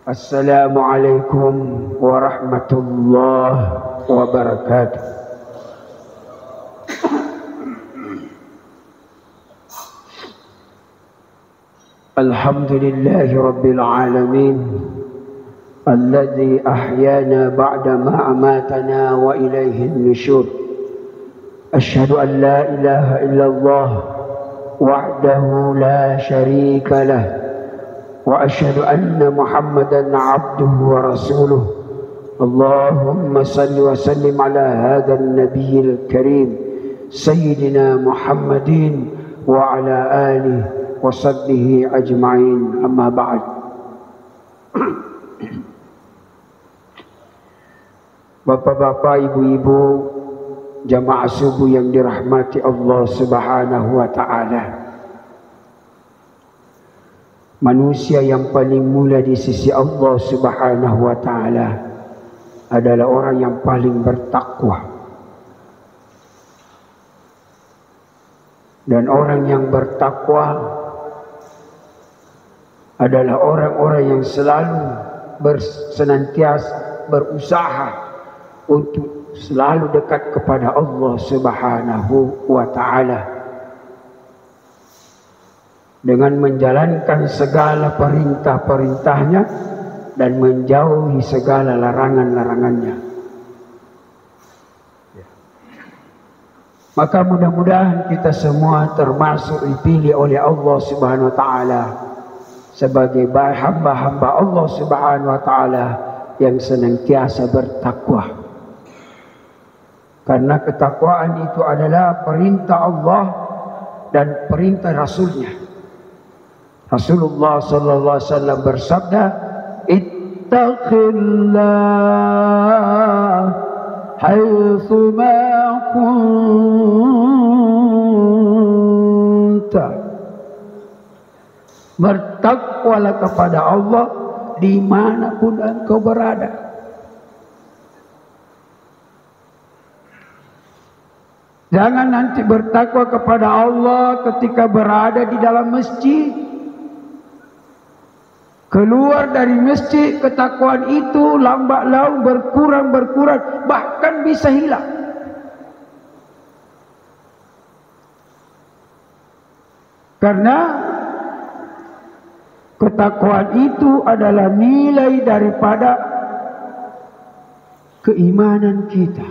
Assalamualaikum warahmatullahi wabarakatuh. Alhamdulillahi rabbil alamin alladzi ahyana ba'da ma amatana wa ilaihi nusyur. Asyhadu an la ilaha illallah wahdahu la syarika lah wa asyhadu anna Muhammadan abduhu wa rasuluh. Allahumma salli wa sallim ala hadzal nabiyil karim sayyidina Muhammadin wa ala alihi wa sahbihi ajma'in. Amma ba'd. Bapak-bapak, ibu-ibu, jamaah subuh yang dirahmati Allah Subhanahu wa taala. Manusia yang paling mulia di sisi Allah Subhanahu wa taala adalah orang yang paling bertakwa. Dan orang yang bertakwa adalah orang-orang yang selalu senantiasa berusaha untuk selalu dekat kepada Allah Subhanahu wa taala dengan menjalankan segala perintah-perintahnya dan menjauhi segala larangan-larangannya. Maka mudah-mudahan kita semua termasuk dipilih oleh Allah Subhanahu wa taala sebagai hamba-hamba Allah Subhanahu wa taala yang senantiasa bertakwa. Karena ketakwaan itu adalah perintah Allah dan perintah Rasulnya. Rasulullah sallallahu alaihi wasallam bersabda, "Ittaqillah haitsu ma kunta." Bertakwalah kepada Allah dimanapun engkau berada. Jangan nanti bertakwa kepada Allah ketika berada di dalam masjid. Keluar dari masjid, ketakwaan itu lambat laun berkurang, bahkan bisa hilang. Karena ketakwaan itu adalah nilai daripada keimanan kita.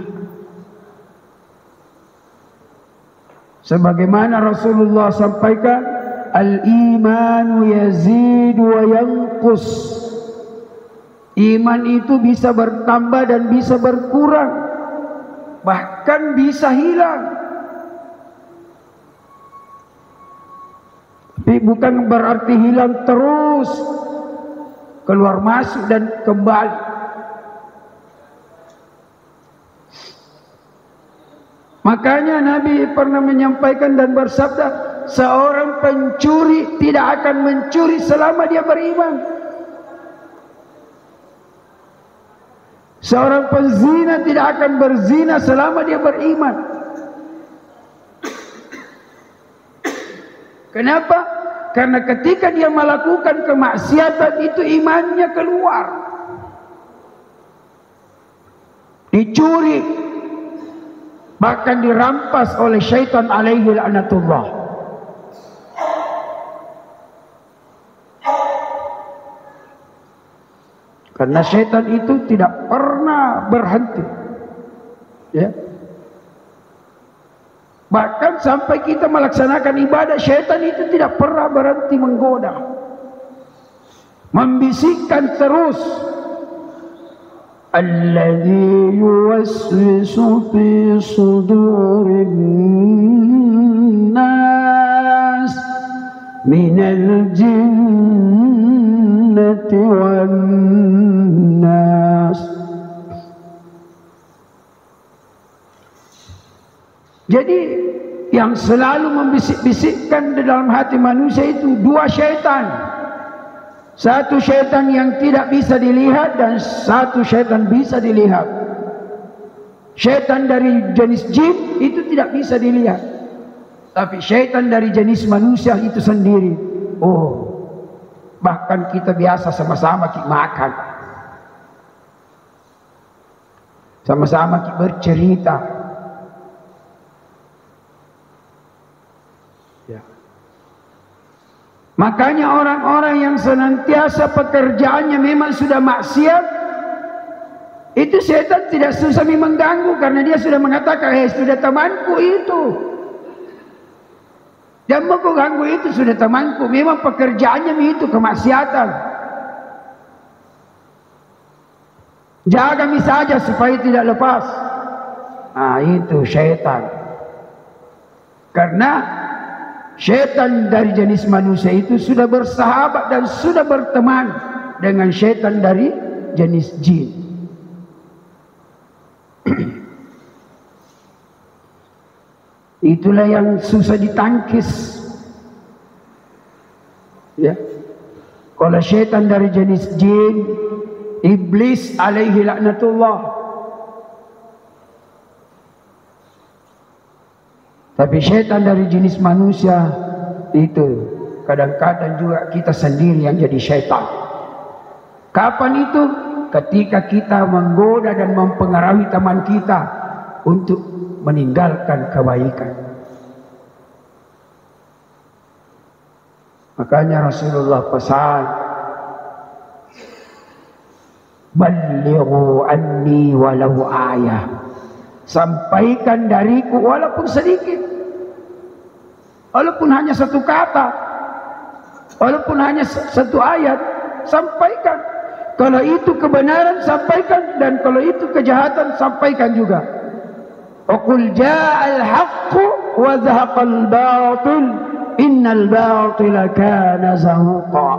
Sebagaimana Rasulullah sampaikan, al-imanu yazidu wa yanqus. Iman itu bisa bertambah dan bisa berkurang, bahkan bisa hilang. Tapi bukan berarti hilang terus, keluar masuk dan kembali. Makanya Nabi pernah menyampaikan dan bersabda, seorang pencuri tidak akan mencuri selama dia beriman. Seorang pezina tidak akan berzina selama dia beriman. Kenapa? Karena ketika dia melakukan kemaksiatan itu imannya keluar. Dicuri, bahkan dirampas oleh syaitan alaihi laknatullah. Karena syaitan itu tidak pernah berhenti, ya. Bahkan sampai kita melaksanakan ibadah, syaitan itu tidak pernah berhenti menggoda, membisikkan terus. Alladzi yuwaswisu fi sudurin nas minal jinnati wan nas. Jadi yang selalu membisik-bisikkan di dalam hati manusia itu dua syaitan. Satu syaitan yang tidak bisa dilihat dan satu syaitan bisa dilihat. Syaitan dari jenis jin itu tidak bisa dilihat, tapi syaitan dari jenis manusia itu sendiri, oh, Bahkan kita biasa sama-sama kita makan, sama-sama kita bercerita. Ya. Makanya orang-orang yang senantiasa pekerjaannya memang sudah maksiat, itu setan tidak susah mengganggu, karena dia sudah mengatakan, sudah temanku itu. Dan mau ganggu itu sudah temanku, memang pekerjaannya itu kemaksiatan. Jaga saja supaya tidak lepas. Nah, itu syaitan. Karena syaitan dari jenis manusia itu sudah bersahabat dan sudah berteman dengan syaitan dari jenis jin. Itulah yang susah ditangkis. Ya. Kalau syaitan dari jenis jin, iblis alaihi laknatullah. Tapi syaitan dari jenis manusia itu kadang-kadang juga kita sendiri yang jadi syaitan. Kapan itu? Ketika kita menggoda dan mempengaruhi teman kita untuk meninggalkan kebaikan. Makanya Rasulullah pesan, "Ballighu anni walau ayah." Sampaikan dariku walaupun sedikit, walaupun hanya satu kata, walaupun hanya satu ayat, sampaikan. Kalau itu kebenaran, sampaikan, dan kalau itu kejahatan, sampaikan juga. وَقُلْ جَاءَ الْحَقُّ وَزَهَقَ الْبَاطِلُ إِنَّ الْبَاطِلَ كَانَ زَهُوقًا.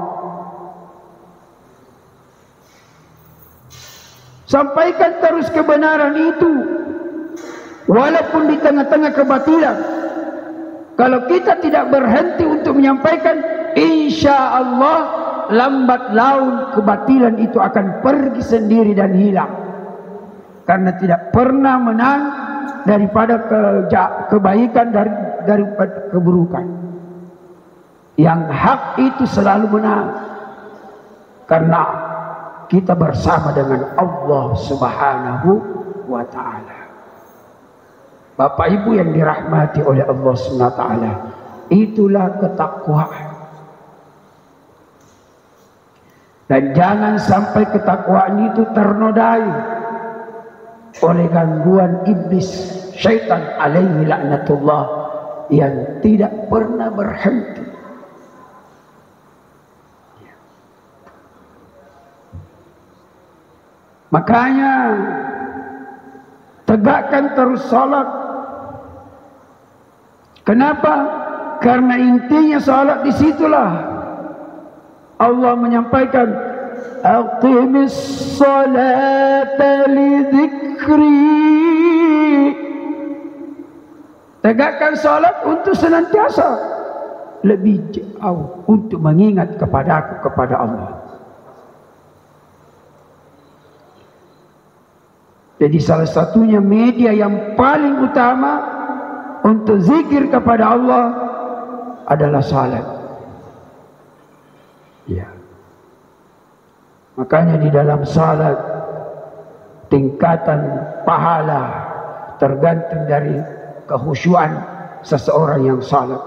Sampaikan terus kebenaran itu, walaupun di tengah-tengah kebatilan. Kalau kita tidak berhenti untuk menyampaikan, insya Allah lambat laun kebatilan itu akan pergi sendiri dan hilang. Karena tidak pernah menang daripada kebaikan daripada keburukan. Yang hak itu selalu menang, karena kita bersama dengan Allah Subhanahu wa ta'ala. Bapak Ibu yang dirahmati oleh Allah Subhanahu wa ta'ala, itulah ketakwaan. Dan jangan sampai ketakwaan itu ternodai oleh gangguan iblis, syaitan alaihi laknatullah, yang tidak pernah berhenti. Makanya tegakkan terus salat. Kenapa? Karena intinya salat disitulah Allah menyampaikan, aqimis salata lidzikri. Tegakkan salat untuk senantiasa lebih jauh untuk mengingat kepada Allah. Jadi salah satunya media yang paling utama untuk zikir kepada Allah adalah salat. Ya. Makanya di dalam salat tingkatan pahala tergantung dari kekhusyuan seseorang yang salat.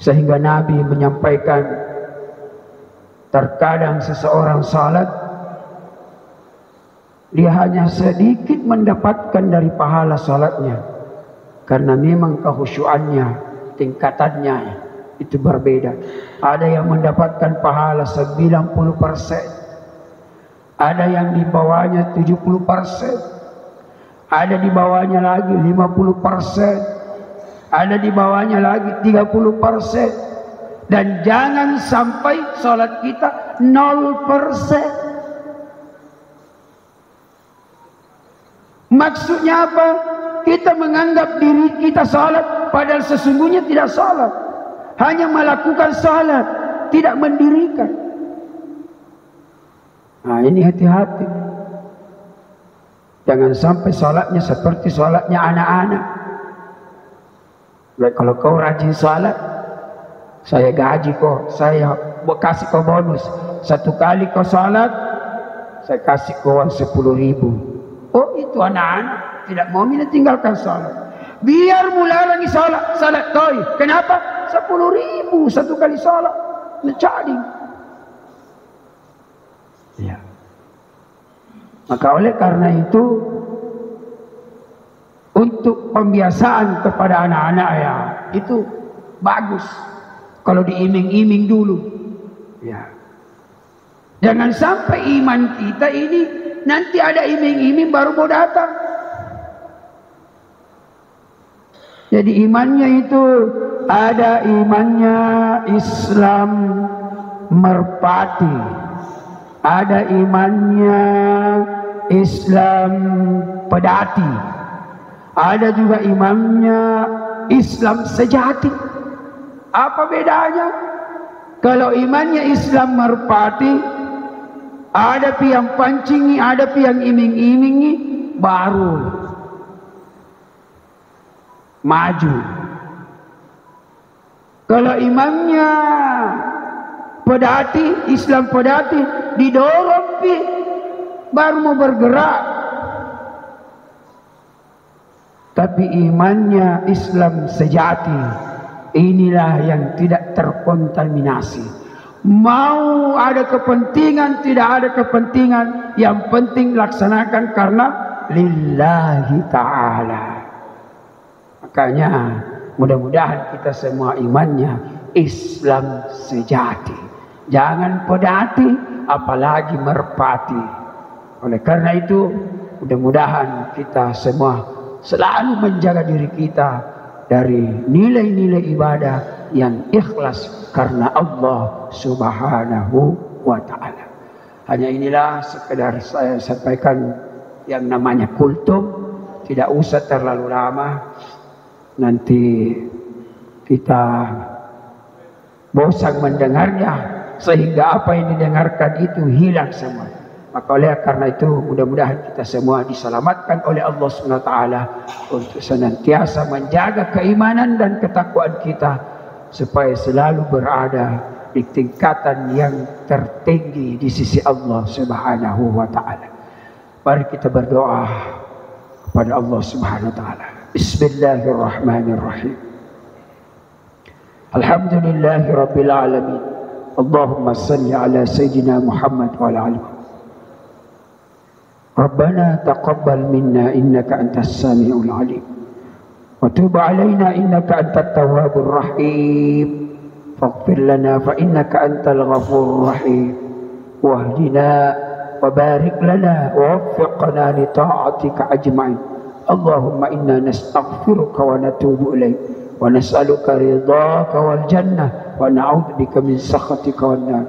Sehingga Nabi menyampaikan, terkadang seseorang salat, dia hanya sedikit mendapatkan dari pahala salatnya, karena memang kekhusyuannya, tingkatannya itu berbeda. Ada yang mendapatkan pahala 90%, ada yang di bawahnya 70%, ada di bawahnya lagi 50%, ada di bawahnya lagi 30%. Dan jangan sampai salat kita 0%. Maksudnya apa? Kita menganggap diri kita salat, padahal sesungguhnya tidak salat. Hanya melakukan salat, tidak mendirikan. Nah, ini hati-hati. Jangan sampai salatnya seperti salatnya anak-anak. Baik, kalau kau rajin salat, Saya gaji kok, saya kasih kau bonus. 1 kali kau salat, saya kasih kau 10.000. Oh, itu anak-anak tidak mau tinggalkan salat. Biar mula lagi salat toy. Kenapa? 10.000 1 kali salat. Mencari. Ya. Maka oleh karena itu, untuk pembiasaan kepada anak-anak ya, itu bagus. Kalau diiming-iming dulu. Ya. Jangan sampai iman kita ini nanti ada iming-iming baru mau datang. Jadi imannya itu ada imannya Islam merpati. Ada imannya Islam pedati. Ada juga imannya Islam sejati. Apa bedanya? Kalau imannya Islam merpati, ada yang pancingi, ada yang iming-imingi, baru maju. Kalau imannya pedati, Islam pedati, didorong baru mau bergerak. Tapi imannya Islam sejati, inilah yang tidak terkontaminasi. Mau ada kepentingan, tidak ada kepentingan, yang penting laksanakan karena lillahi ta'ala. Makanya mudah-mudahan kita semua imannya Islam sejati. Jangan pedati, apalagi merpati. Oleh karena itu, mudah-mudahan kita semua selalu menjaga diri kita dari nilai-nilai ibadah yang ikhlas karena Allah Subhanahu wa ta'ala. Hanya inilah sekedar saya sampaikan yang namanya kultum. Tidak usah terlalu lama, nanti kita bosan mendengarnya sehingga apa yang didengarkan itu hilang semua. Maka oleh karena itu mudah-mudahan kita semua diselamatkan oleh Allah SWT untuk senantiasa menjaga keimanan dan ketakwaan kita supaya selalu berada di tingkatan yang tertinggi di sisi Allah Subhanahu wa ta'ala. Mari kita berdoa kepada Allah Subhanahu wa ta'ala. Bismillahirrahmanirrahim. Alhamdulillahi rabbil alamin. Allahumma salli ala sayyidina Muhammad wa ala alihi. ربنا تقبل منا إنك أنت السميع العليم وتب علينا إنك أنت التواب الرحيم فاغفر لنا فإنك أنت الغفور الرحيم واهدنا وبارك لنا ووفقنا لطاعتك أجمعين اللهم إنا نستغفرك ونتوب إليك ونسألك رضاك والجنة ونعوذ بك من سخطك والنار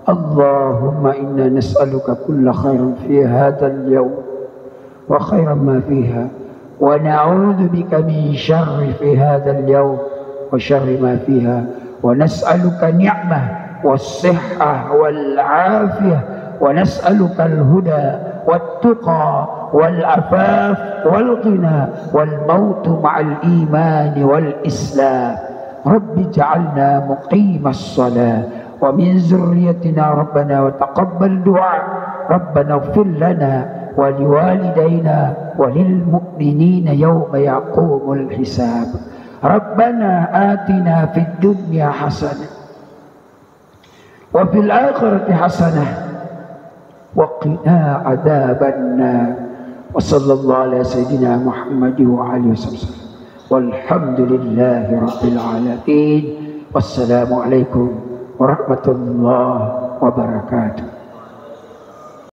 اللهم إنا نسألك كل خير في هذا اليوم وخير ما فيها ونعوذ بك من شر في هذا اليوم وشر ما فيها ونسألك النعمة والصحة والعافية ونسألك الهدى والتقى والعفاف والغنى والموت مع الإيمان والإسلام رب اجعلنا مقيم الصلاة ومن ذريتنا ربنا وتقبل دعاء ربنا اغفر لنا ولوالدينا وللمؤمنين يوم يقوم الحساب ربنا آتنا في الدنيا حسنة وفي الآخرة حسنة وقنا عذاب النار وصلى الله على سيدنا محمد وعلى وسلم والحمد لله رب العالمين والسلام عليكم warahmatullahi wabarakatuh.